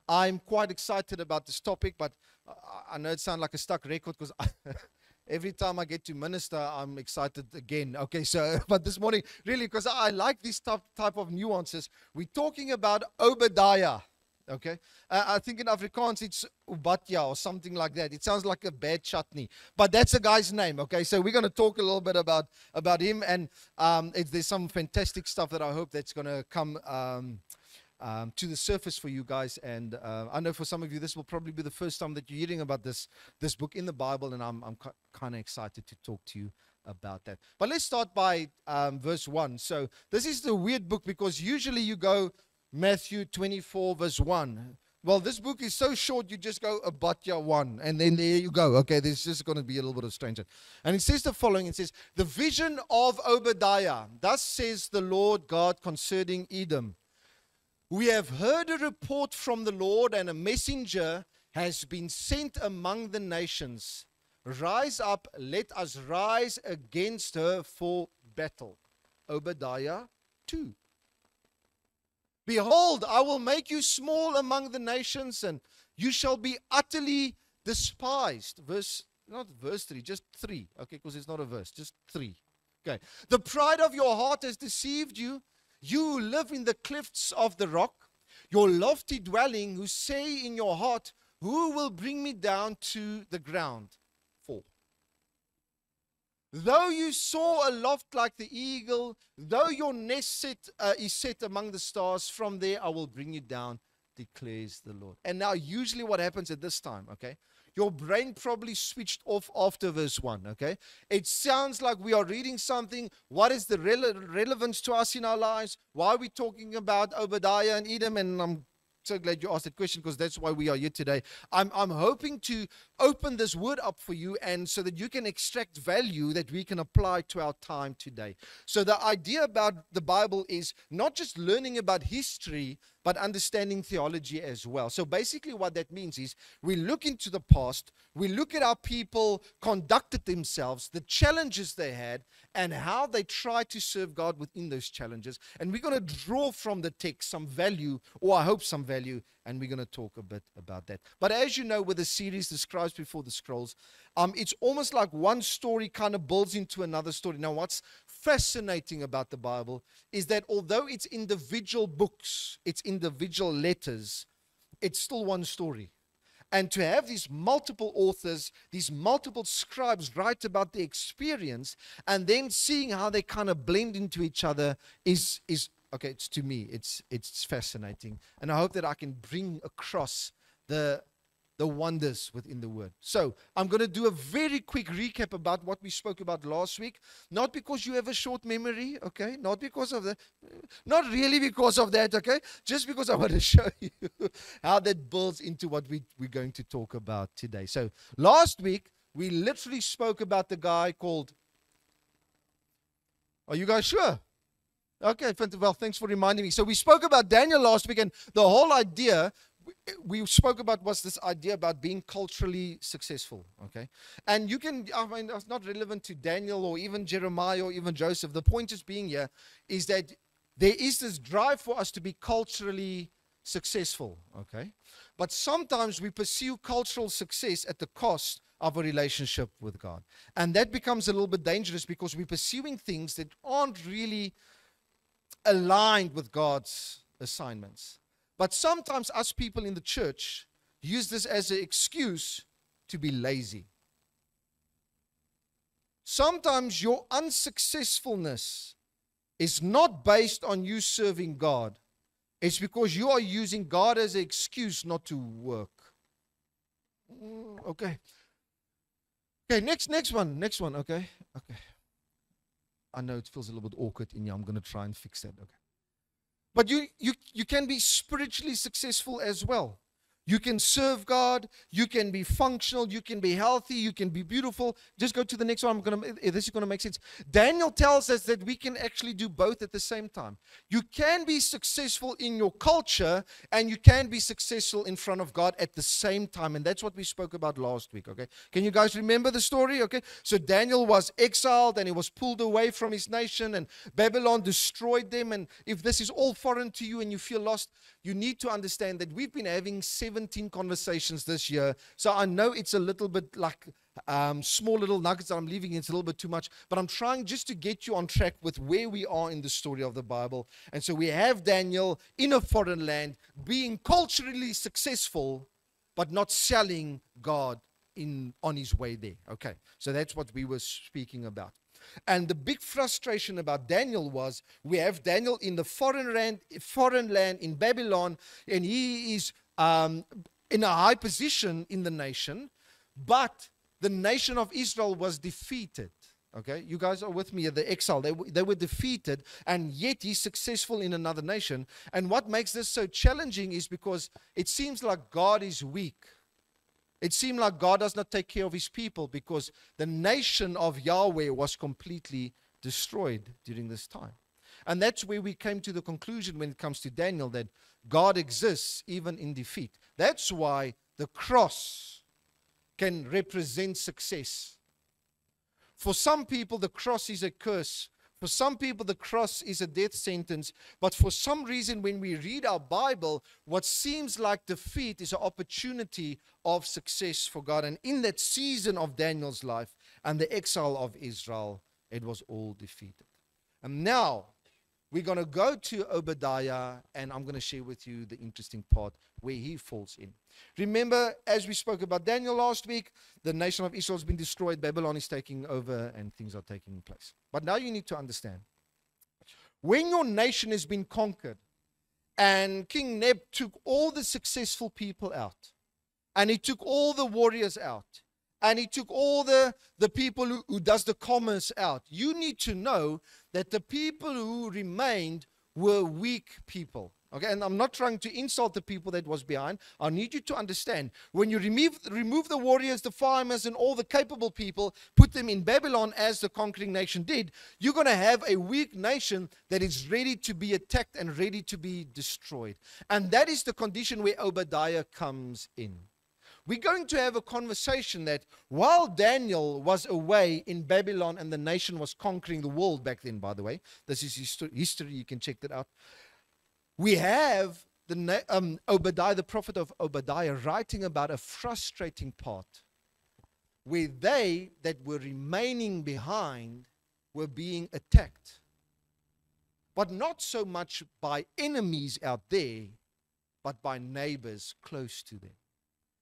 I'm quite excited about this topic, but I know it sounds like a stuck record because every time I get to minister, I'm excited again. Okay, so, but this morning, really, because I like these type of nuances, we're talking about Obadiah. Okay, I think in Afrikaans it's Obadiah or something like that. It sounds like a bad chutney, but that's a guy's name. Okay, so we're going to talk a little bit about him, and there's some fantastic stuff that I hope that's going to come to the surface for you guys. And I know for some of you, this will probably be the first time that you're hearing about this book in the Bible, and I'm kind of excited to talk to you about that. But let's start by verse 1. So this is the weird book because usually you go Matthew 24 verse 1. Well, this book is so short, you just go Obadiah 1, and then there you go. Okay, there's just going to be a little bit of strange. And it says the following. It says, the vision of Obadiah. Thus says the Lord God concerning Edom. We have heard a report from the Lord, and a messenger has been sent among the nations. Rise up, let us rise against her for battle. Obadiah 2. Behold, I will make you small among the nations, and you shall be utterly despised. Not verse 3, just 3. Okay, because it's not a verse, just 3. Okay. The pride of your heart has deceived you. You who live in the cliffs of the rock, your lofty dwelling, who say in your heart, who will bring me down to the ground? 4. Though you soar aloft like the eagle, though your nest is set among the stars, from there I will bring you down, declares the Lord. And now usually what happens at this time, okay? Your brain probably switched off after verse 1, okay? It sounds like we are reading something. What is the relevance to us in our lives? Why are we talking about Obadiah and Edom? And I'm so glad you asked that question because that's why we are here today. I'm hoping to open this word up for you and so that you can extract value that we can apply to our time today. So the idea about the Bible is not just learning about history, but understanding theology as well. So basically what that means is we look into the past, we look at how people conducted themselves, the challenges they had, and how they tried to serve God within those challenges. And we're going to draw from the text some value, or I hope some value, and we're going to talk a bit about that. But as you know, with the series, The Scribes Before the Scrolls, it's almost like one story kind of builds into another story. Now, what's fascinating about the Bible is that although it's individual books, it's individual letters, it's still one story. And to have these multiple authors, these multiple scribes write about the experience, and then seeing how they kind of blend into each other is okay, it's to me, it's fascinating. And I hope that I can bring across the wonders within the word. So I'm going to do a very quick recap about what we spoke about last week. Not because you have a short memory, okay? Not because of that. Not really because of that, okay? Just because I want to show you how that builds into what we're going to talk about today. So last week, we literally spoke about the guy called... Are you guys sure? Okay, well, thanks for reminding me. So we spoke about Daniel last week, and the whole idea we spoke about was this idea about being culturally successful, okay? And you can, I mean, it's not relevant to Daniel or even Jeremiah or even Joseph. The point is being here is that there is this drive for us to be culturally successful, okay? But sometimes we pursue cultural success at the cost of a relationship with God. And that becomes a little bit dangerous because we're pursuing things that aren't really aligned with God's assignments. But sometimes us people in the church use this as an excuse to be lazy. Sometimes your unsuccessfulness is not based on you serving God. It's because you are using God as an excuse not to work. Okay. Okay, next one, okay? Okay. I know it feels a little bit awkward in here. I'm going to try and fix that, okay? But you can be spiritually successful as well. You can serve God, you can be functional, you can be healthy, you can be beautiful. Just go to the next one. This is going to make sense. Daniel tells us that we can actually do both at the same time. You can be successful in your culture and you can be successful in front of God at the same time. And that's what we spoke about last week, okay? Can you guys remember the story, okay? So Daniel was exiled and he was pulled away from his nation and Babylon destroyed them. And if this is all foreign to you and you feel lost, you need to understand that we've been having 17 conversations this year. So I know it's a little bit like small little nuggets that I'm leaving. It's a little bit too much. But I'm trying just to get you on track with where we are in the story of the Bible. And so we have Daniel in a foreign land being culturally successful, but not selling God on his way there. Okay, so that's what we were speaking about. And the big frustration about Daniel was we have Daniel in the foreign land in Babylon, and he is in a high position in the nation, but the nation of Israel was defeated. Okay, you guys are with me at the exile. They were defeated, and yet he's successful in another nation. And what makes this so challenging is because it seems like God is weak. It seemed like God does not take care of his people because the nation of Yahweh was completely destroyed during this time. And that's where we came to the conclusion when it comes to Daniel, that God exists even in defeat. That's why the cross can represent success. For some people, the cross is a curse. For some people, the cross is a death sentence. But for some reason, when we read our Bible, what seems like defeat is an opportunity of success for God. And in that season of Daniel's life and the exile of Israel, it was all defeated. And now, we're going to go to Obadiah, and I'm going to share with you the interesting part where he falls in. Remember, as we spoke about Daniel last week, the nation of Israel has been destroyed, Babylon is taking over, and things are taking place. But now you need to understand, when your nation has been conquered, and King Neb took all the successful people out, and he took all the warriors out, and he took all the people who does the commerce out, you need to know that the people who remained were weak people. Okay, and I'm not trying to insult the people that was behind. I need you to understand, when you remove the warriors, the farmers, and all the capable people, put them in Babylon as the conquering nation did, you're going to have a weak nation that is ready to be attacked and ready to be destroyed. And that is the condition where Obadiah comes in. We're going to have a conversation that while Daniel was away in Babylon and the nation was conquering the world back then, by the way, this is history, you can check that out. We have Obadiah, the prophet of Obadiah, writing about a frustrating part where they that were remaining behind were being attacked. But not so much by enemies out there, but by neighbors close to them.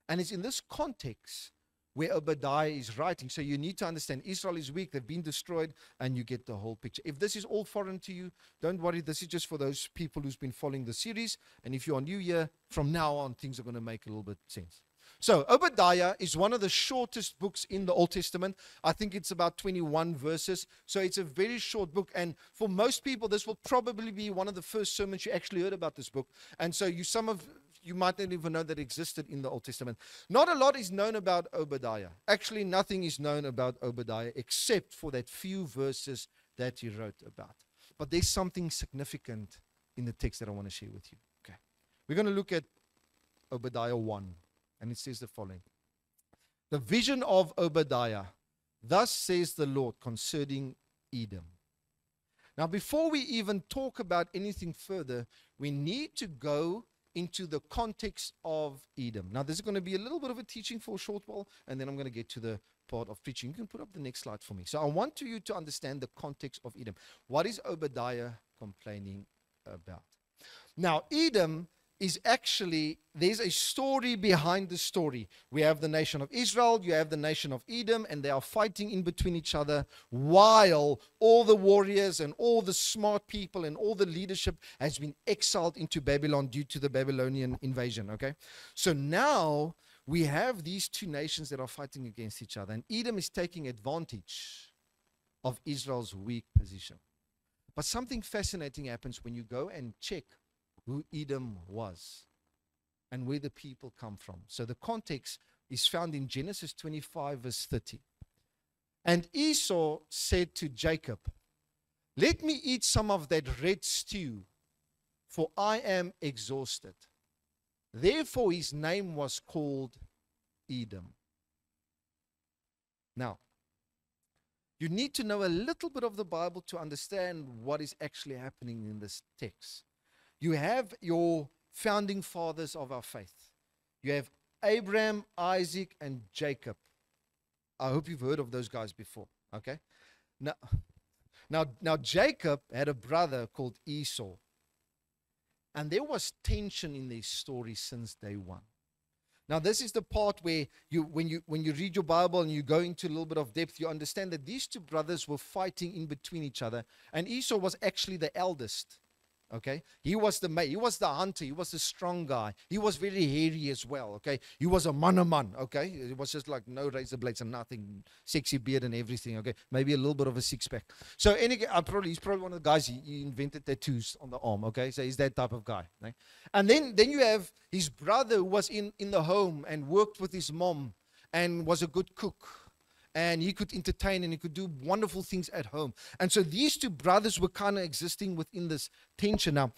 And it's in this context where Obadiah is writing. So you need to understand, Israel is weak, they've been destroyed, and you get the whole picture. If this is all foreign to you, don't worry, this is just for those people who's been following the series. And if you are new here, from now on, things are going to make a little bit sense. So Obadiah is one of the shortest books in the Old Testament. I think it's about 21 verses. So it's a very short book. And for most people, this will probably be one of the first sermons you actually heard about this book. And so you might not even know that it existed in the Old Testament. Not a lot is known about Obadiah. Actually, nothing is known about Obadiah except for that few verses that he wrote about. But there's something significant in the text that I want to share with you. Okay, we're going to look at Obadiah 1, and it says the following. The vision of Obadiah. Thus says the Lord concerning Edom. Now, before we even talk about anything further, we need to go into the context of Edom. Now, this is going to be a little bit of a teaching for a short while, and then I'm going to get to the part of preaching. You can put up the next slide for me. So I want you to understand the context of Edom. What is Obadiah complaining about? Now, Edom is actually, there's a story behind the story. We have the nation of Israel, you have the nation of Edom, and they are fighting in between each other while all the warriors and all the smart people and all the leadership has been exiled into Babylon due to the Babylonian invasion, okay? So now we have these two nations that are fighting against each other, and Edom is taking advantage of Israel's weak position. But something fascinating happens when you go and check who Edom was. and where the people come from. So the context is found in Genesis 25, verse 30. And Esau said to Jacob, let me eat some of that red stew, for I am exhausted. Therefore his name was called Edom. Now, you need to know a little bit of the Bible to understand what is actually happening in this text. You have your founding fathers of our faith. You have Abraham, Isaac, and Jacob. I hope you've heard of those guys before. Okay? Now Jacob had a brother called Esau. And there was tension in their story since day one. Now, this is the part where when you read your Bible and you go into a little bit of depth, you understand that these two brothers were fighting in between each other. And Esau was actually the eldest. Okay? He was the hunter. He was the strong guy. He was very hairy as well. Okay? He was a man. Okay? It was just like no razor blades and nothing. Sexy beard and everything. Okay? Maybe a little bit of a six-pack. So he's probably one of the guys, he invented tattoos on the arm. Okay? So he's that type of guy. Right? And then you have his brother who was in the home and worked with his mom and was a good cook. And he could entertain and he could do wonderful things at home. And so these two brothers were kind of existing within this tension. Now,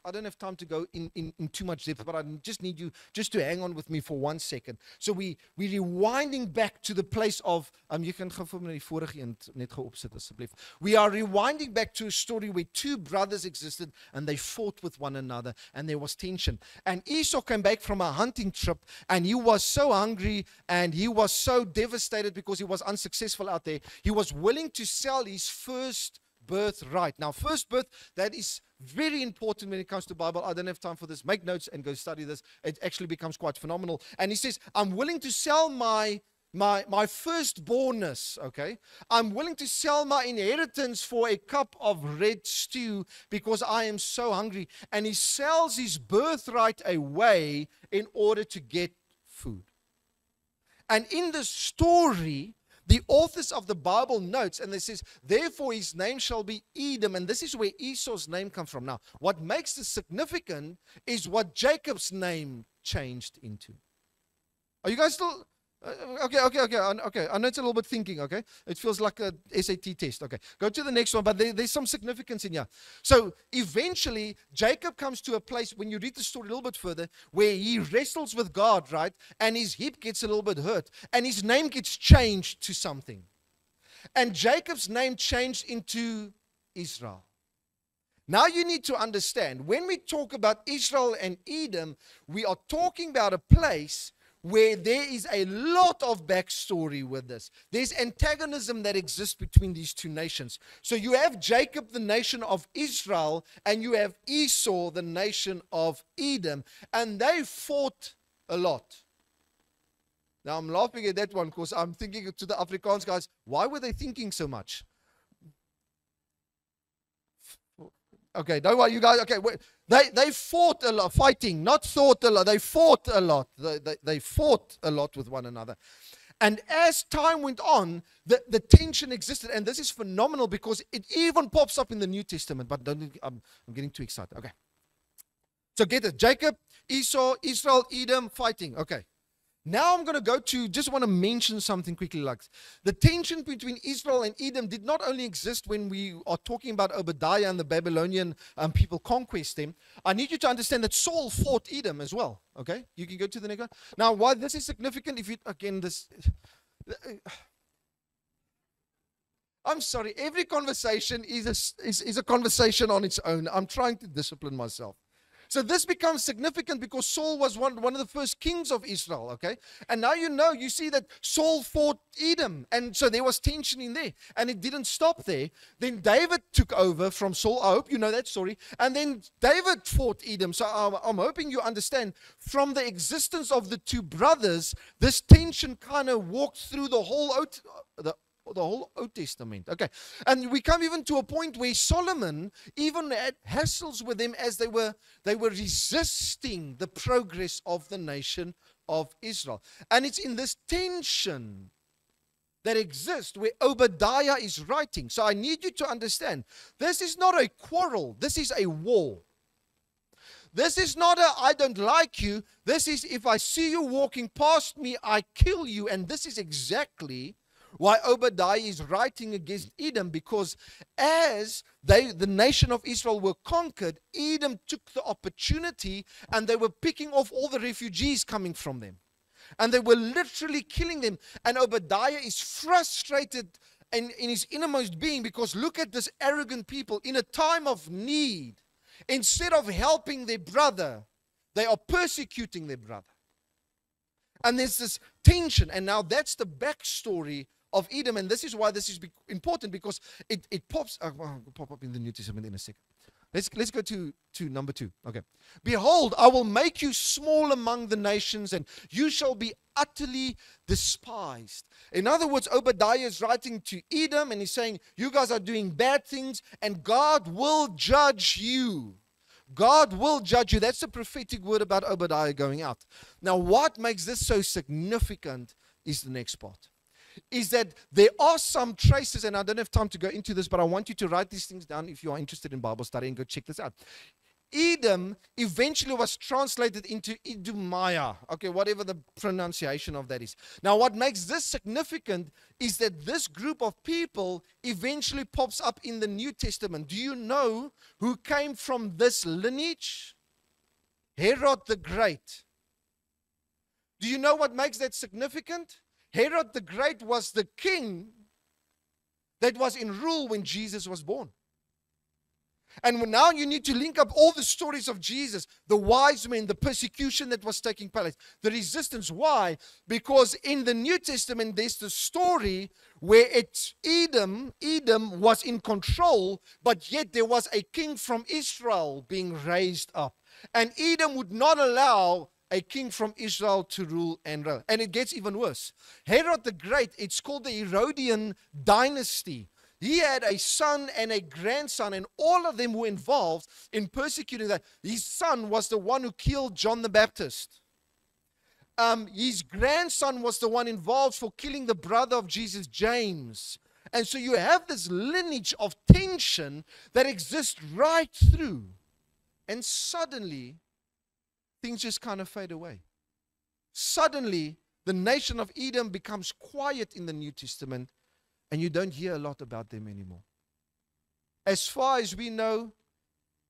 I don't have time to go in too much depth, but I just need you just to hang on with me for 1 second. So we're rewinding back to the place of, you can gou vir my die vorige een net gou opsit asseblief. We are rewinding back to a story where two brothers existed and they fought with one another and there was tension. And Esau came back from a hunting trip and he was so hungry and he was so devastated because he was unsuccessful out there. He was willing to sell his first birthright. Now, first birth, that is very important when it comes to Bible. I don't have time for this. Make notes and go study this. It actually becomes quite phenomenal. And he says, I'm willing to sell my firstbornness, okay? I'm willing to sell my inheritance for a cup of red stew because I am so hungry. And he sells his birthright away in order to get food. And in the story, the authors of the Bible notes, and they says, therefore his name shall be Edom. And this is where Esau's name comes from. Now, what makes this significant is what Jacob's name changed into. Are you guys still... Okay. I know it's a little bit thinking, okay? It feels like a SAT test, okay? Go to the next one, but there's some significance in here. So eventually, Jacob comes to a place, when you read the story a little bit further, where he wrestles with God, right? And his hip gets a little bit hurt. And his name gets changed to something. And Jacob's name changed into Israel. Now you need to understand, when we talk about Israel and Edom, we are talking about a place where there is a lot of backstory with this. There's antagonism that exists between these two nations. So you have Jacob, the nation of Israel, and you have Esau, the nation of Edom. And they fought a lot. Now I'm laughing at that one because I'm thinking to the Afrikaans guys, why were they thinking so much? Okay, don't worry, you guys. Okay, they fought a lot, fighting, not thought a lot. They fought a lot. They fought a lot with one another. And as time went on, the tension existed. And this is phenomenal because it even pops up in the New Testament. But I'm getting too excited. Okay. So get it. Jacob, Esau, Israel, Edom, fighting. Okay. Now I'm going to go to, just want to mention something quickly. Like the tension between Israel and Edom did not only exist when we are talking about Obadiah and the Babylonian people conquest them. I need you to understand that Saul fought Edom as well. Okay, you can go to the next one. Now, why this is significant? If you again this, I'm sorry. Every conversation is a conversation on its own. I'm trying to discipline myself. So this becomes significant because Saul was one of the first kings of Israel, okay? And now you see that Saul fought Edom, and so there was tension in there. And it didn't stop there. Then David took over from Saul. I hope you know that story. And then David fought Edom. So I'm hoping you understand from the existence of the two brothers, this tension kind of walked through the whole Old Testament. Okay. And we come even to a point where Solomon even had hassles with them as they were resisting the progress of the nation of Israel. And it's in this tension that exists where Obadiah is writing. So I need you to understand, this is not a quarrel. This is a war. This is not a I don't like you. This is if I see you walking past me, I kill you. And this is exactly why Obadiah is writing against Edom, because as the nation of Israel were conquered, Edom took the opportunity and they were picking off all the refugees coming from them. And they were literally killing them. And Obadiah is frustrated in his innermost being, because look at this arrogant people in a time of need. Instead of helping their brother, they are persecuting their brother. And there's this tension. And now that's the backstory of Edom. And this is why this is important, because it pops. I'll pop up in the New Testament in a second. Let's go to number 2. Okay. Behold, I will make you small among the nations, and you shall be utterly despised. In other words, Obadiah is writing to Edom, and he's saying, you guys are doing bad things, and God will judge you. God will judge you. That's the prophetic word about Obadiah going out. Now, what makes this so significant is the next part. Is that there are some traces, and I don't have time to go into this, but I want you to write these things down if you are interested in Bible study, and go check this out. Edom eventually was translated into Edomiah, okay, whatever the pronunciation of that is. Now, what makes this significant is that this group of people eventually pops up in the New Testament. Do you know who came from this lineage? Herod the Great. Do you know what makes that significant? Herod the Great was the king that was in rule when Jesus was born. And now you need to link up all the stories of Jesus, the wise men, the persecution that was taking place, the resistance. Why? Because in the New Testament, there's the story where it's Edom was in control, but yet there was a king from Israel being raised up. And Edom would not allow a king from Israel to rule and reign. And it gets even worse. Herod the Great, it's called the Herodian dynasty. He had a son and a grandson, and all of them were involved in persecuting that. His son was the one who killed John the Baptist. His grandson was the one involved for killing the brother of Jesus, James. And so you have this lineage of tension that exists right through. And suddenly, things just kind of fade away. Suddenly, the nation of Edom becomes quiet in the New Testament, and you don't hear a lot about them anymore. As far as we know,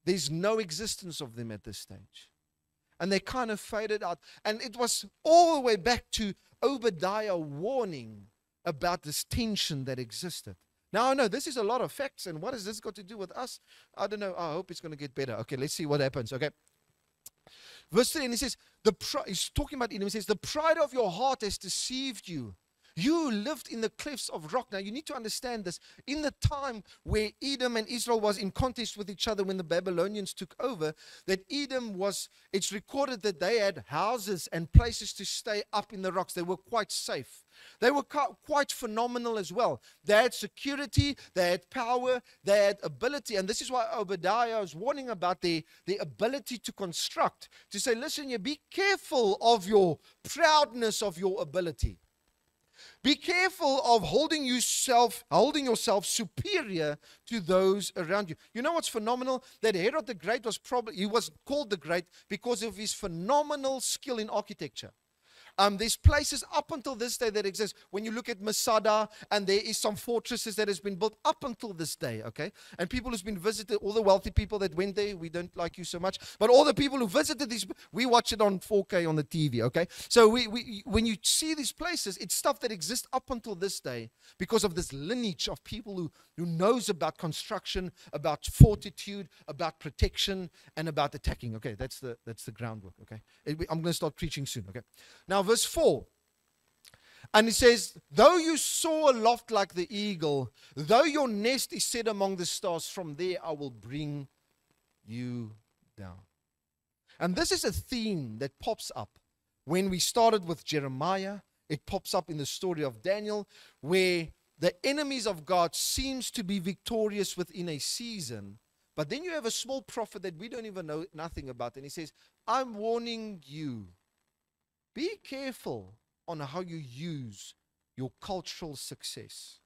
there's no existence of them at this stage. And they kind of faded out. And it was all the way back to Obadiah warning about this tension that existed. Now, I know this is a lot of facts, and what has this got to do with us? I don't know. I hope it's going to get better. Okay, let's see what happens. Okay. Verse 3, and he says, he's talking about Edom. He says, the pride of your heart has deceived you. You lived in the cliffs of rock. Now, you need to understand this. In the time where Edom and Israel was in contest with each other when the Babylonians took over, that Edom was, it's recorded that they had houses and places to stay up in the rocks. They were quite safe. They were quite phenomenal as well. They had security, they had power, they had ability. And this is why Obadiah is warning about their ability to construct. To say, listen, you be careful of your proudness of your ability. Be careful of holding yourself superior to those around you. You know what's phenomenal? That Herod the Great he was called the Great because of his phenomenal skill in architecture. There's places up until this day that exist. When you look at Masada, and there is some fortresses that has been built up until this day, okay? And people who's been visited, all the wealthy people that went there, we don't like you so much, but all the people who visited these, we watch it on 4K on the TV, okay? So when you see these places, it's stuff that exists up until this day because of this lineage of people who knows about construction, about fortitude, about protection, and about attacking. Okay, that's the groundwork, okay? I'm going to start preaching soon, okay? Now, verse 4, and it says, though you soar aloft like the eagle, though your nest is set among the stars, from there I will bring you down. And this is a theme that pops up when we started with Jeremiah. It pops up in the story of Daniel, where the enemies of God seems to be victorious within a season. But then you have a small prophet that we don't even know nothing about, and he says, I'm warning you. Be careful on how you use your cultural success,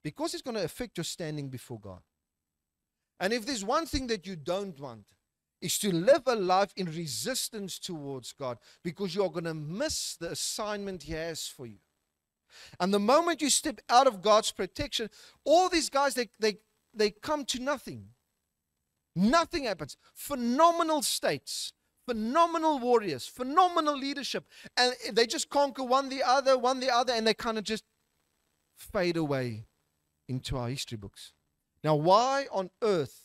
because it's going to affect your standing before God. And if there's one thing that you don't want, is to live a life in resistance towards God, because you're going to miss the assignment He has for you. And the moment you step out of God's protection, all these guys, they come to nothing. Nothing happens. Phenomenal states, phenomenal warriors, phenomenal leadership. And they just conquer one the other, and they kind of just fade away into our history books. Now, why on earth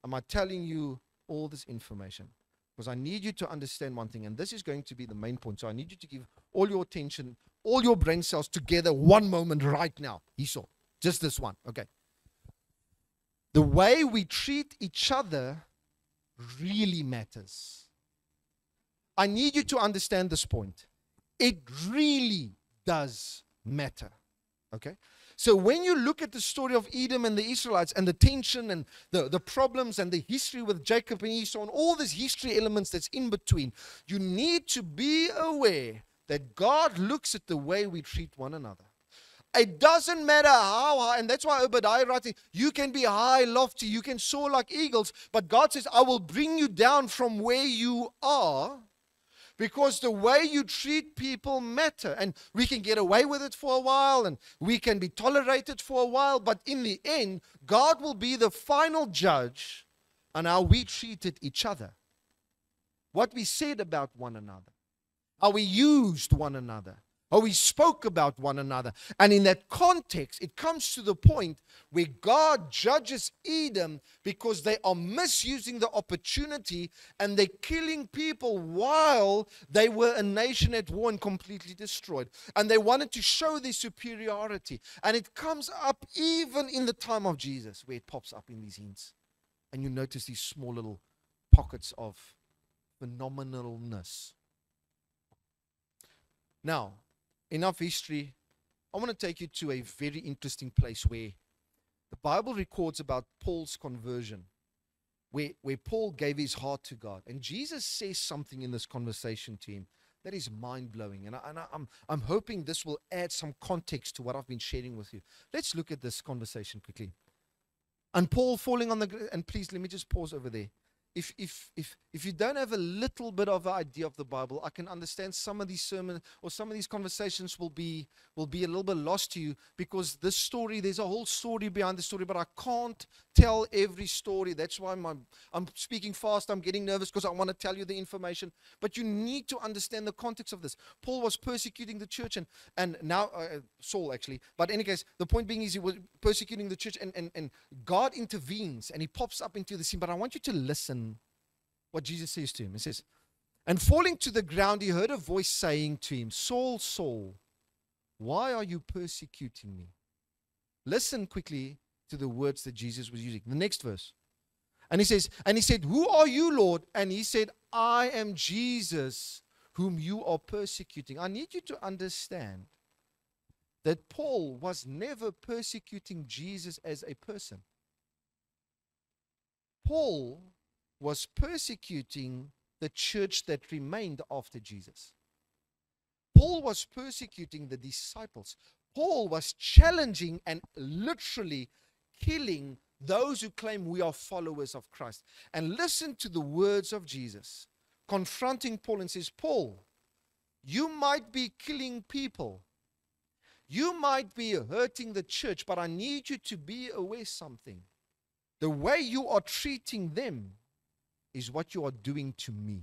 am I telling you all this information? Because I need you to understand one thing, and this is going to be the main point. So I need you to give all your attention, all your brain cells together one moment right now. Esau, just this one, okay? The way we treat each other really matters. I need you to understand this point. It really does matter, okay? So when you look at the story of Edom and the Israelites and the tension and the problems and the history with Jacob and Esau and all these history elements that's in between, you need to be aware that God looks at the way we treat one another. It doesn't matter how high, and that's why Obadiah writing, you can be high, lofty, you can soar like eagles, but God says, I will bring you down from where you are, because the way you treat people matter. And we can get away with it for a while, and we can be tolerated for a while, but in the end, God will be the final judge on how we treated each other, what we said about one another, how we used one another, how we spoke about one another. And in that context, it comes to the point where God judges Edom because they are misusing the opportunity and they're killing people while they were a nation at war and completely destroyed. And they wanted to show their superiority. And it comes up even in the time of Jesus, where it pops up in these hints. And you notice these small little pockets of phenomenalness. Now, enough history. I want to take you to a very interesting place where the Bible records about Paul's conversion, where Paul gave his heart to God. And Jesus says something in this conversation to him that is mind-blowing. And I'm hoping this will add some context to what I've been sharing with you. Let's look at this conversation quickly. And Paul falling on the ground, and please let me just pause over there. If you don't have a little bit of an idea of the Bible, I can understand some of these sermons or some of these conversations will be a little bit lost to you, because this story, there's a whole story behind the story, but I can't tell every story. That's why I'm speaking fast. I'm getting nervous because I want to tell you the information. But you need to understand the context of this. Paul was persecuting the church, and now Saul actually. But in any case, the point being is he was persecuting the church, and God intervenes and he pops up into the scene. But I want you to listen what Jesus says to him. He says, and falling to the ground, he heard a voice saying to him, Saul, Saul, why are you persecuting me? Listen quickly to the words that Jesus was using. The next verse. And he said, who are you, Lord? And he said, I am Jesus, whom you are persecuting. I need you to understand that Paul was never persecuting Jesus as a person. Paul was persecuting the church that remained after Jesus. Paul was persecuting the disciples. Paul was challenging and literally killing those who claim we are followers of Christ. And listen to the words of Jesus, confronting Paul, and says, Paul, you might be killing people. You might be hurting the church, but I need you to be aware of something. The way you are treating them is what you are doing to me.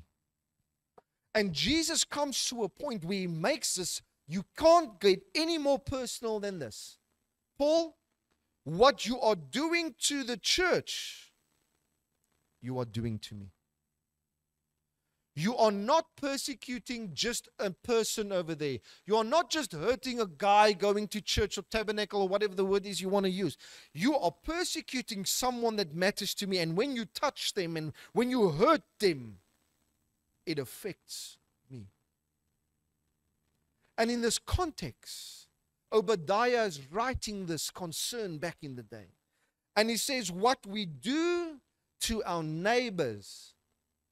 And Jesus comes to a point where he makes this, you can't get any more personal than this. Paul, what you are doing to the church, you are doing to me. You are not persecuting just a person over there. You are not just hurting a guy going to church or tabernacle or whatever the word is you want to use. You are persecuting someone that matters to me. And when you touch them and when you hurt them, it affects me. And in this context, Obadiah is writing this concern back in the day. And he says, what we do to our neighbors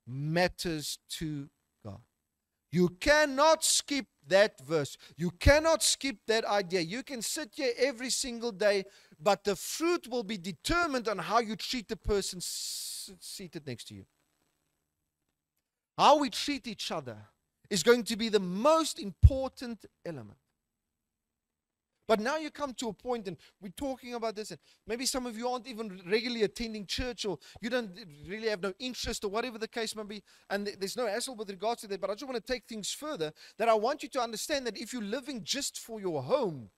matters to God. You cannot skip that verse. You cannot skip that idea. You can sit here every single day, but the fruit will be determined on how you treat the person seated next to you. How we treat each other is going to be the most important element. But now you come to a point, and we're talking about this, and maybe some of you aren't even regularly attending church, or you don't really have no interest, or whatever the case may be, and there's no hassle with regards to that. But I just want to take things further, that I want you to understand that if you're living just for your home,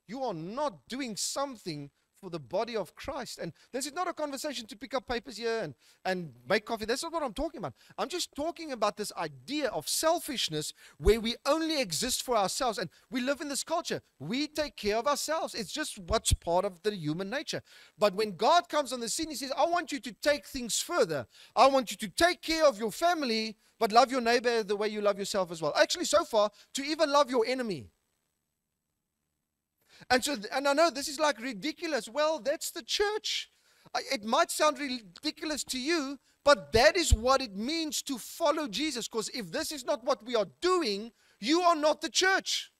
you are not doing something for the body of Christ. And this is not a conversation to pick up papers here and make coffee. That's not what I'm talking about. I'm just talking about this idea of selfishness where we only exist for ourselves. And we live in this culture. We take care of ourselves. It's just what's part of the human nature. But when God comes on the scene, He says, I want you to take things further. I want you to take care of your family, but love your neighbor the way you love yourself as well. Actually, so far, to even love your enemy. And I know this is like ridiculous. Well, that's the church. It might sound ridiculous to you, but that is what it means to follow Jesus. Because if this is not what we are doing, you are not the church.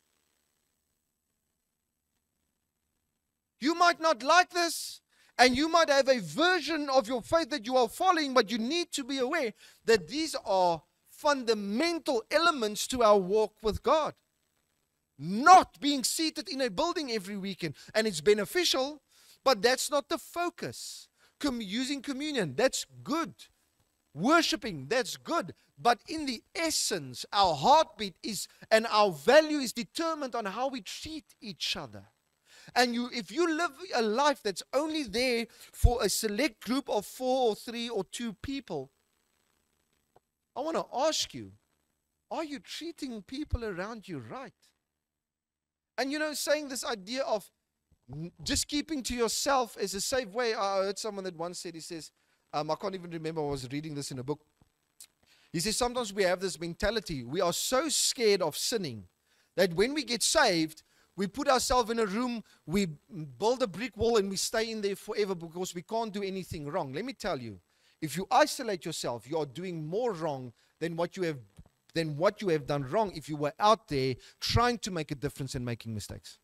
You might not like this, and you might have a version of your faith that you are following, but you need to be aware that these are fundamental elements to our walk with God. Not being seated in a building every weekend, and it's beneficial, but that's not the focus. Using communion, that's good. Worshiping, that's good. But in the essence, our heartbeat is, and our value is determined on how we treat each other. And if you live a life that's only there for a select group of 4 or 3 or 2 people, I want to ask you, are you treating people around you right? And saying this idea of just keeping to yourself is a safe way. I heard someone that once said, he says, I can't even remember, I was reading this in a book. He says, sometimes we have this mentality. We are so scared of sinning that when we get saved, we put ourselves in a room, we build a brick wall, and we stay in there forever because we can't do anything wrong. Let me tell you, if you isolate yourself, you are doing more wrong than what you have done wrong if you were out there trying to make a difference and making mistakes.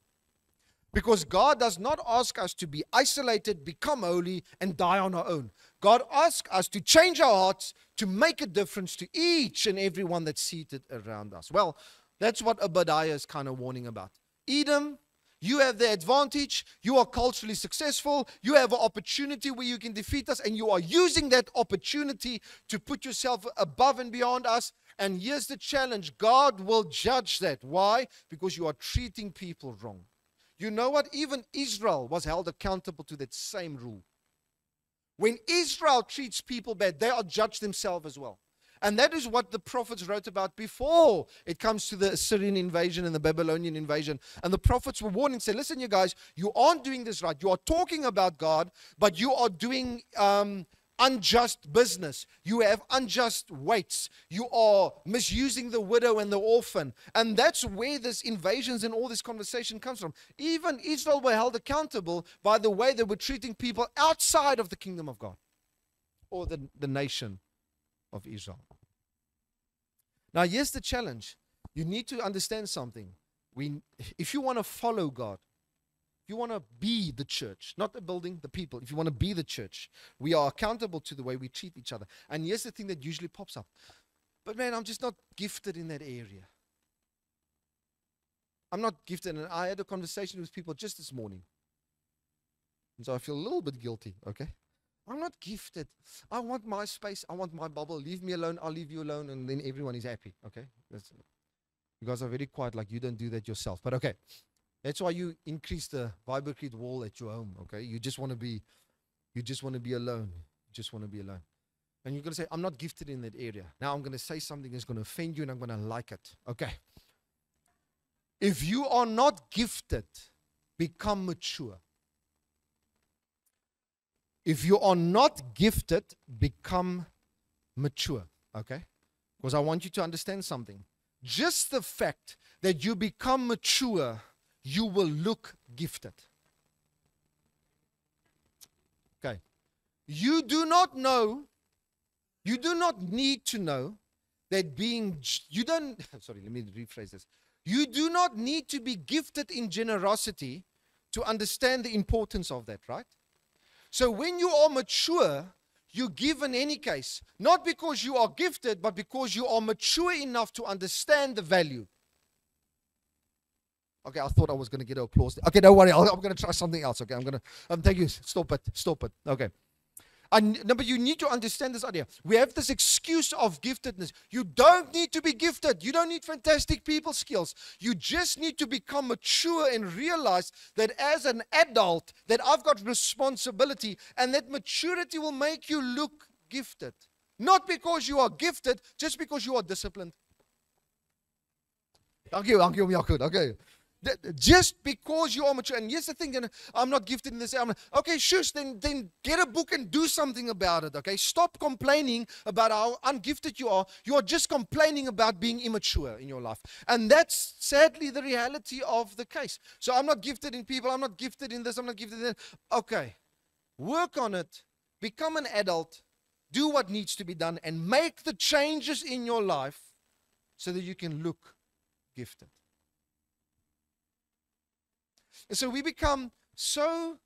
Because God does not ask us to be isolated, become holy, and die on our own. God asks us to change our hearts, to make a difference to each and every one that's seated around us. Well, that's what Obadiah is kind of warning about. Edom, you have the advantage. You are culturally successful. You have an opportunity where you can defeat us, and you are using that opportunity to put yourself above and beyond us. And here's the challenge. God will judge that. Why? Because you are treating people wrong. You know what? Even Israel was held accountable to that same rule. When Israel treats people bad, they are judged themselves as well. And that is what the prophets wrote about before it comes to the Assyrian invasion and the Babylonian invasion. And the prophets were warning, say, listen, you guys, you aren't doing this right. You are talking about God, but you are doing unjust business. You have unjust weights. You are misusing the widow and the orphan. And that's where this invasions and all this conversation comes from. Even Israel were held accountable by the way they were treating people outside of the kingdom of God or the nation of Israel. Now, here's the challenge. You need to understand something. If you want to follow God, if you want to be the church, not the building, the people, if you want to be the church, we are accountable to the way we treat each other. And here's the thing that usually pops up. But man, I'm just not gifted in that area. I'm not gifted. And I had a conversation with people just this morning. And so I feel a little bit guilty, okay? I'm not gifted. I want my space. I want my bubble. Leave me alone. I'll leave you alone. And then everyone is happy, okay? You guys are very quiet, like you don't do that yourself. But okay. That's why you increase the vibratite wall at your home, okay? You just want to be alone. You just want to be alone. And you're going to say, I'm not gifted in that area. Now I'm going to say something that's going to offend you and I'm going to like it. Okay. If you are not gifted, become mature. If you are not gifted, become mature. Okay? Because I want you to understand something. Just the fact that you become mature, you will look gifted. Okay. You do not need to know that sorry, let me rephrase this. You do not need to be gifted in generosity to understand the importance of that, right? So when you are mature, you give in any case. Not because you are gifted, but because you are mature enough to understand the value. Okay, I thought I was going to get an applause. Okay, don't worry. I'm going to try something else. Okay, I'm going to, thank you. Stop it. Okay. No, but you need to understand this idea. We have this excuse of giftedness. You don't need to be gifted. You don't need fantastic people skills. You just need to become mature and realize that as an adult, that I've got responsibility, and that maturity will make you look gifted. Not because you are gifted, just because you are disciplined. Thank you, good. Okay. Just because you are mature, and here's the thing, I'm not gifted in this area. Okay, shush, then get a book and do something about it, okay? Stop complaining about how ungifted you are. You are just complaining about being immature in your life. And that's sadly the reality of the case. So I'm not gifted in people, I'm not gifted in this, I'm not gifted in that. Okay, work on it, become an adult, do what needs to be done, and make the changes in your life so that you can look gifted. And so we become so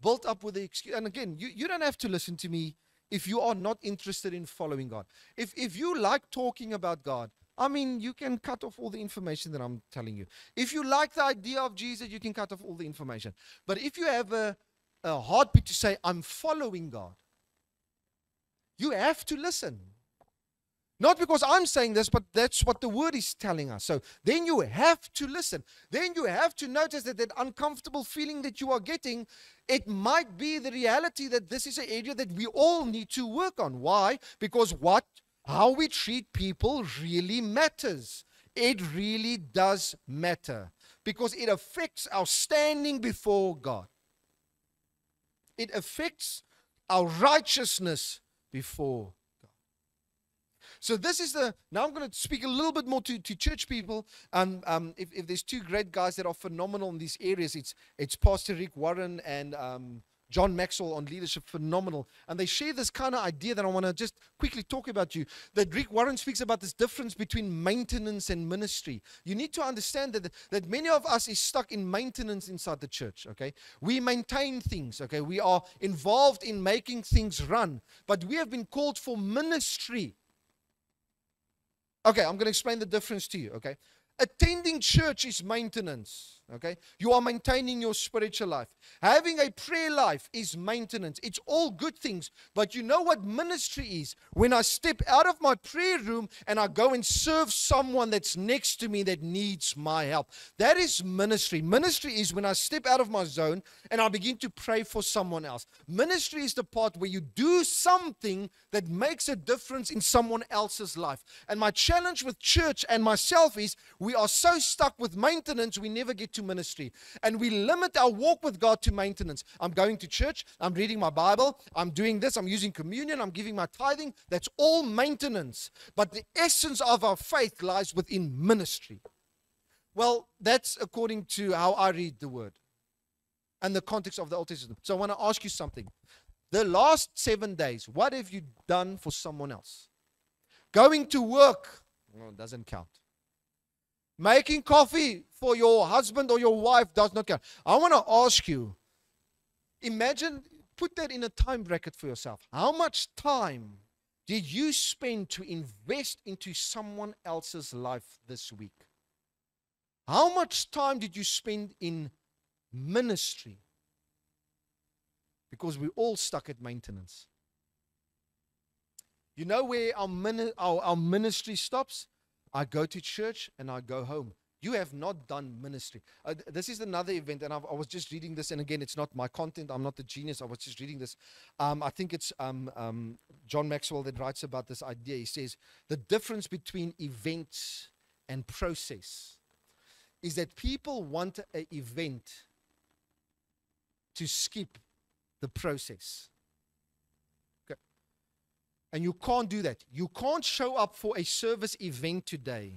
built up with the excuse. And again, you don't have to listen to me if you are not interested in following God. If you like talking about God, I mean, you can cut off all the information that I'm telling you. If you like the idea of Jesus, you can cut off all the information. But if you have a heartbeat to say, I'm following God, you have to listen. Not because I'm saying this, but that's what the word is telling us. So then you have to listen. Then you have to notice that uncomfortable feeling that you are getting, it might be the reality that this is an area that we all need to work on. Why? Because how we treat people really matters. It really does matter. Because it affects our standing before God. It affects our righteousness before God. So this is now I'm going to speak a little bit more to church people. If there's two great guys that are phenomenal in these areas, it's Pastor Rick Warren and John Maxwell on leadership, phenomenal. And they share this kind of idea that I want to just quickly talk about you. That Rick Warren speaks about this difference between maintenance and ministry. You need to understand that many of us is stuck in maintenance inside the church, okay? We maintain things, okay? We are involved in making things run. But we have been called for ministry. Okay, I'm going to explain the difference to you, okay? Attending church is maintenance, okay? You are maintaining your spiritual life. Having a prayer life is maintenance. It's all good things. But you know what ministry is? When I step out of my prayer room and I go and serve someone that's next to me that needs my help. That is ministry. Ministry is when I step out of my zone and I begin to pray for someone else. Ministry is the part where you do something that makes a difference in someone else's life. And my challenge with church and myself is we are so stuck with maintenance, we never get to ministry. And we limit our walk with God to maintenance. I'm going to church, I'm reading my Bible, I'm doing this, I'm using communion, I'm giving my tithing. That's all maintenance. But the essence of our faith lies within ministry. Well, that's according to how I read the word and the context of the Old Testament. So I want to ask you something. The last 7 days, what have you done for someone else? Going to work, well, doesn't count. Making coffee for your husband or your wife does not count. I want to ask you, imagine, put that in a time bracket for yourself. How much time did you spend to invest into someone else's life this week? How much time did you spend in ministry? Because we're all stuck at maintenance. You know where our ministry stops? I go to church and I go home. You have not done ministry. This is another event, and I was just reading this, and again, it's not my content. I'm not the genius. I was just reading this. I think it's John Maxwell that writes about this idea. He says, the difference between events and process is that people want an event to skip the process. And you can't do that. You can't show up for a service event today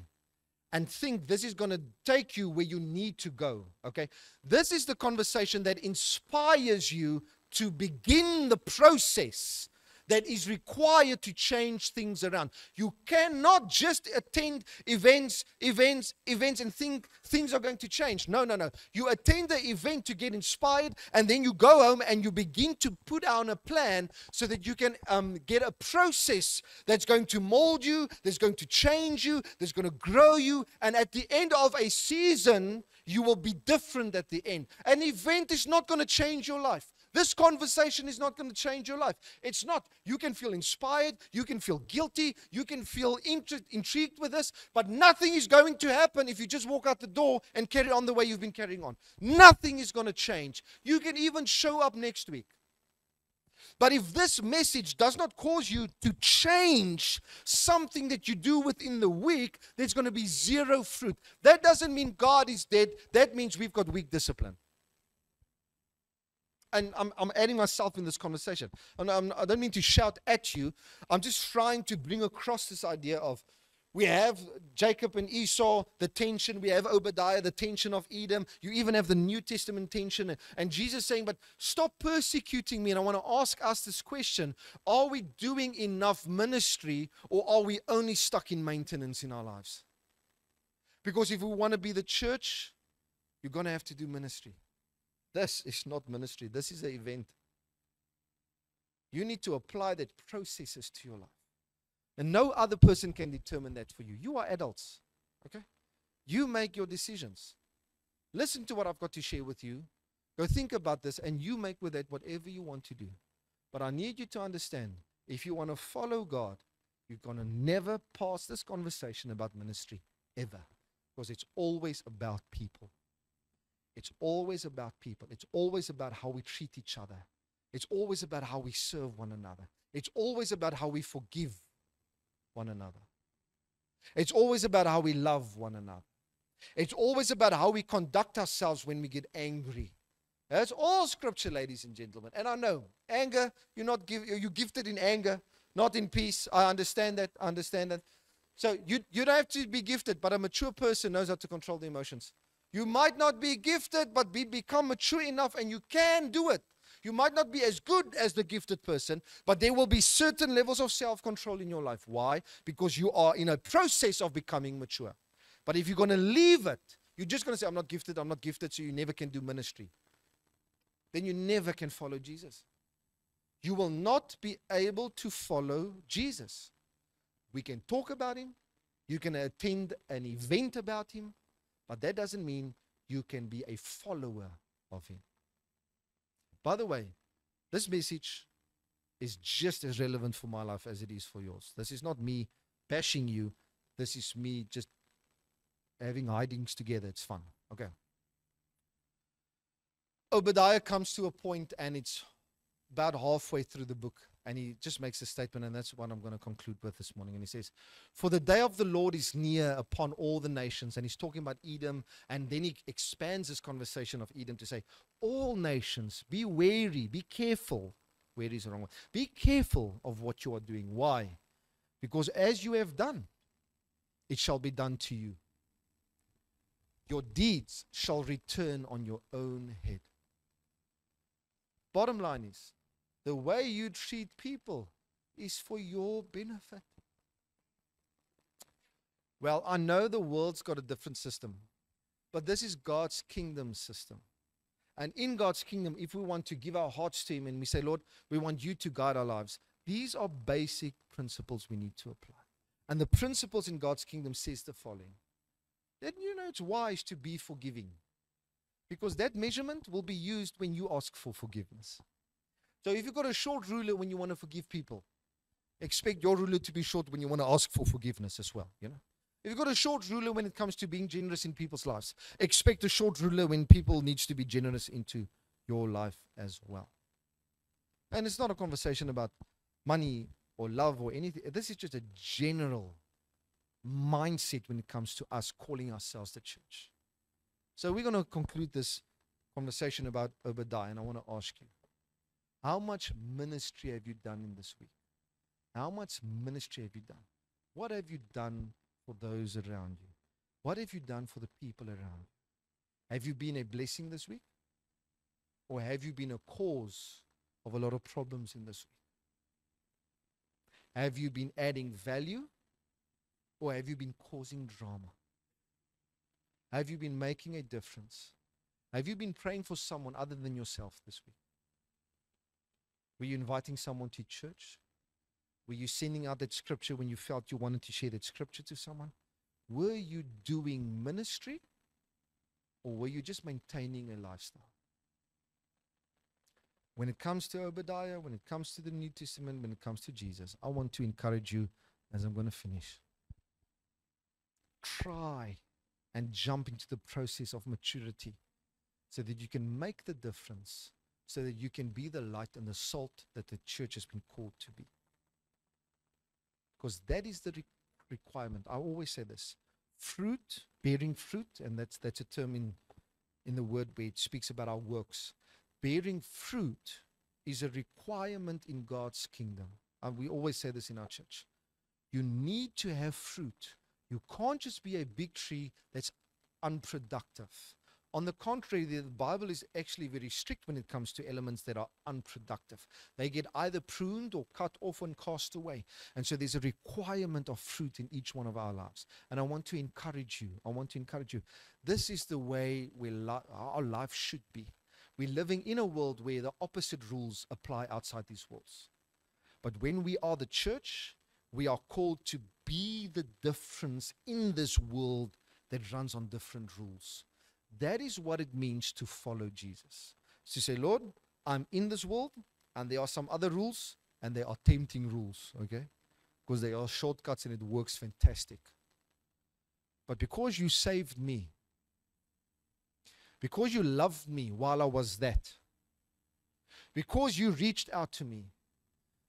and think this is going to take you where you need to go. Okay? This is the conversation that inspires you to begin the process that is required to change things around. You cannot just attend events, and think things are going to change. No. You attend the event to get inspired, and then you go home and you begin to put down a plan so that you can get a process that's going to mold you, that's going to change you, that's going to grow you, and at the end of a season, you will be different at the end. An event is not going to change your life. This conversation is not going to change your life. It's not. You can feel inspired. You can feel guilty. You can feel intrigued with this. But nothing is going to happen if you just walk out the door and carry on the way you've been carrying on. Nothing is going to change. You can even show up next week. But if this message does not cause you to change something that you do within the week, there's going to be zero fruit. That doesn't mean God is dead. That means we've got weak discipline. And I'm adding myself in this conversation. I don't mean to shout at you. I'm just trying to bring across this idea of we have Jacob and Esau, the tension. We have Obadiah, the tension of Edom. You even have the New Testament tension. And Jesus saying, but stop persecuting me. And I want to ask us this question. Are we doing enough ministry, or are we only stuck in maintenance in our lives? Because if we want to be the church, you're going to have to do ministry. This is not ministry. This is an event. You need to apply that processes to your life. And no other person can determine that for you. You are adults. Okay? You make your decisions. Listen to what I've got to share with you. Go think about this, and you make with it whatever you want to do. But I need you to understand, if you want to follow God, you're going to never pass this conversation about ministry, ever. Because it's always about people. It's always about people. It's always about how we treat each other. It's always about how we serve one another. It's always about how we forgive one another. It's always about how we love one another. It's always about how we conduct ourselves when we get angry. That's all scripture, ladies and gentlemen. And I know, anger, you're gifted in anger, not in peace. I understand that. So you don't have to be gifted, but a mature person knows how to control the emotions. You might not be gifted, but become mature enough, and you can do it. You might not be as good as the gifted person, but there will be certain levels of self-control in your life. Why? Because you are in a process of becoming mature. But if you're going to leave it, you're just going to say, I'm not gifted, so you never can do ministry. Then you never can follow Jesus. You will not be able to follow Jesus. We can talk about him. You can attend an event about him. But that doesn't mean you can be a follower of him. By the way, this message is just as relevant for my life as it is for yours. This is not me bashing you. This is me just having hidings together. It's fun. Okay. Obadiah comes to a point, and it's about halfway through the book. And he just makes a statement, and that's what I'm going to conclude with this morning. And he says, for the day of the Lord is near upon all the nations. And he's talking about Edom. And then he expands this conversation of Edom to say, all nations, be wary, be careful. Wary is the wrong word. Be careful of what you are doing. Why? Because as you have done, it shall be done to you. Your deeds shall return on your own head. Bottom line is, the way you treat people is for your benefit. Well, I know the world's got a different system, but this is God's kingdom system. And in God's kingdom, if we want to give our hearts to him and we say, Lord, we want you to guide our lives, these are basic principles we need to apply. And the principles in God's kingdom says the following. Then it's wise to be forgiving, because that measurement will be used when you ask for forgiveness. So if you've got a short ruler when you want to forgive people, expect your ruler to be short when you want to ask for forgiveness as well. If you've got a short ruler when it comes to being generous in people's lives, expect a short ruler when people needs to be generous into your life as well. And it's not a conversation about money or love or anything. This is just a general mindset when it comes to us calling ourselves the church. So we're going to conclude this conversation about Obadiah, and I want to ask you, how much ministry have you done in this week? How much ministry have you done? What have you done for those around you? What have you done for the people around you? Have you been a blessing this week? Or have you been a cause of a lot of problems in this week? Have you been adding value, or have you been causing drama? Have you been making a difference? Have you been praying for someone other than yourself this week? Were you inviting someone to church? Were you sending out that scripture when you felt you wanted to share that scripture to someone? Were you doing ministry, or were you just maintaining a lifestyle? When it comes to Obadiah, when it comes to the New Testament, when it comes to Jesus, I want to encourage you as I'm going to finish. Try and jump into the process of maturity so that you can make the difference, so that you can be the light and the salt that the church has been called to be. Because that is the requirement. I always say this. Fruit, bearing fruit, and that's a term in the word where it speaks about our works. Bearing fruit is a requirement in God's kingdom. And we always say this in our church. You need to have fruit. You can't just be a big tree that's unproductive. On the contrary, the Bible is actually very strict when it comes to elements that are unproductive. They get either pruned or cut off and cast away. And so there's a requirement of fruit in each one of our lives. And I want to encourage you. This is the way our life should be. We're living in a world where the opposite rules apply outside these walls. But when we are the church, we are called to be the difference in this world that runs on different rules. That is what it means to follow Jesus. To say, Lord, I'm in this world, and there are some other rules, and they are tempting rules, okay? Because they are shortcuts and it works fantastic. But because you saved me, because you loved me while I was that, because you reached out to me,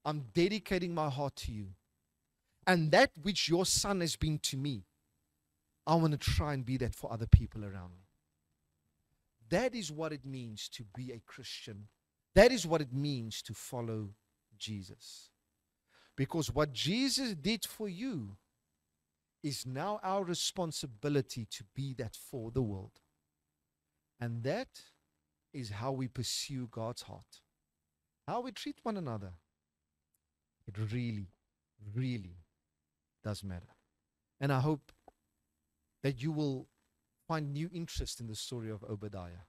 I'm dedicating my heart to you. And that which your son has been to me, I want to try and be that for other people around me. That is what it means to be a Christian. That is what it means to follow Jesus. Because what Jesus did for you is now our responsibility to be that for the world. And that is how we pursue God's heart. How we treat one another. It really, really does matter. And I hope that you will find new interest in the story of Obadiah.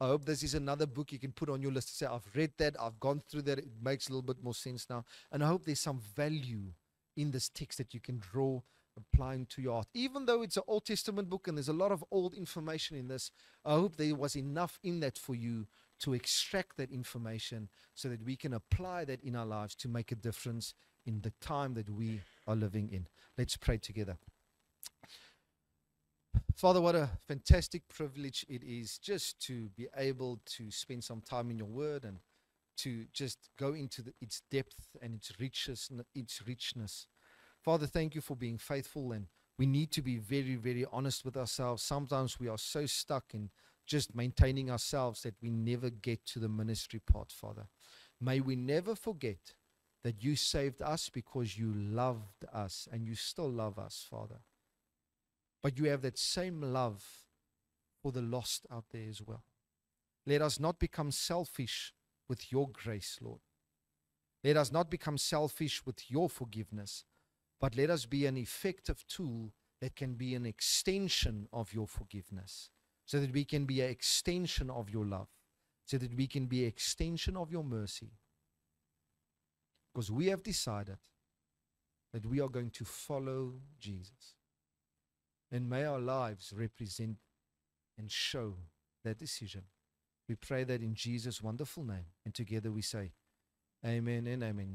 I hope this is another book you can put on your list to say, I've read that, I've gone through that, it makes a little bit more sense now. And I hope there's some value in this text that you can draw, applying to your heart. Even though it's an Old Testament book and there's a lot of old information in this, I hope there was enough in that for you to extract that information so that we can apply that in our lives to make a difference in the time that we are living in. Let's pray together. Father, what a fantastic privilege it is just to be able to spend some time in your word and to just go into its depth and its richness. Father, thank you for being faithful, and we need to be very, very honest with ourselves. Sometimes we are so stuck in just maintaining ourselves that we never get to the ministry part, Father. May we never forget that you saved us because you loved us, and you still love us, Father. But you have that same love for the lost out there as well. Let us not become selfish with your grace, Lord. Let us not become selfish with your forgiveness, but let us be an effective tool that can be an extension of your forgiveness, so that we can be an extension of your love, so that we can be an extension of your mercy. Because we have decided that we are going to follow Jesus. And may our lives represent and show that decision. We pray that in Jesus' wonderful name. And together we say, Amen and amen.